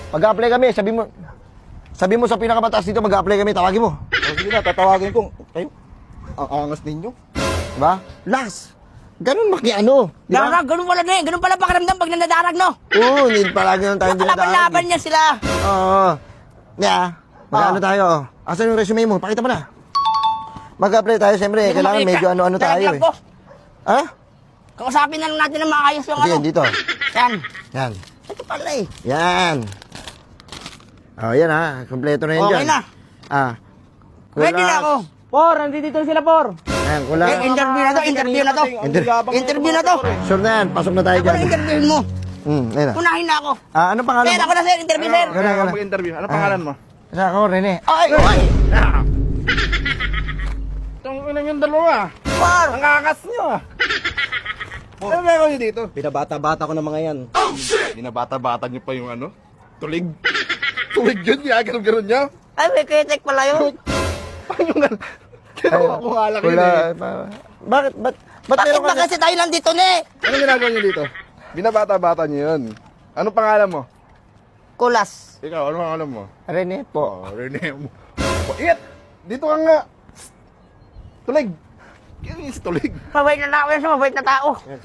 Mag-a-apply kami, sabi mo sa pinakamataas dito, mag-a-apply kami, tawagin mo. O sige na, tatawagin ko. Kayo, ang angas ninyo. Diba? Last. Ganun makiano. Diba? Darag, ganun pala na eh. Ganun pala pakiramdam pag nanadarag, no? Oo, need palagi lang tayo Nakalaban-laban niya sila. Oo. Yeah. Mag-ano tayo? Asan yung resume mo? Pakita mo na. Mag-apply tayo, siyempre. Hindi ko Kailangan makita. medyo ano-ano tayo Lalagyan eh. ko. Ha? Kausapin na lang natin ng maayos yung Sige, ano. dito. Yan. Yan. Ito pala eh. Yan. Oh, yan ha. Kompleto na yan Okay dyan. na. Ah. Ready na ako. Por, nandito sila, Por. Ayan, kulang. Interview na to, interview na to. Interview na to. Sure na yan. Pasok na tayo Ako dyan. na interview mo. Ayun na. Unahin na ako. Ano pangalan Sir, mo? ako na sir, interview sir. Gana, gana. Mag-interview. Ano pangalan mo? Isa ako, Rene. Ay, ay. Itong inang yung dalawa. Par. Ang kakas nyo ah. Ano meron nyo dito? Pinabata-bata ko ng mga yan. Binabata-bata nyo pa yung ano? Tulig. Tulig yun, ginaganon nyo. Ay, may kitek pala yun. Paano yung gano'n? Kinawa ko nga lang yun Wala. eh. Bakit? Ba't Bakit meron ba ka kasi tayo nandito ne? Ano ginagawa nyo dito? Binabata-bata nyo yun. Anong pangalan mo? Kulas. Ikaw, ano pangalan mo? Rene po. Oh, Rene mo. Iat! Dito ka nga. Tulig. Yan yung tulig. Mabait na tao yan sa mabait na tao. Ano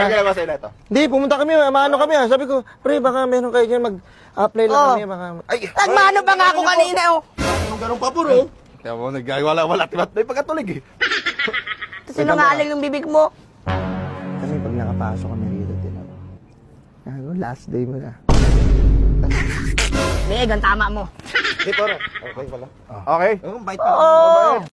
ginagawa sa ito? Hindi, pumunta kami. Maano kami. Sabi ko, pre, baka meron kayo dyan. Mag-apply lang Oh. kami. Baka... Ay! Nagmano pa nga ako kanina oh. Ganun pa puro. Kaya mo, nagwala-wala. Tibat na yung pagkatulig eh. Sinungaling yung bibig mo. Kasi pag nakapasok kami rito, tinalo. Gago, last day mo na. Big, ang tama mo. Di paro. Okay pala. Okay? Oh, bait pa. Oo.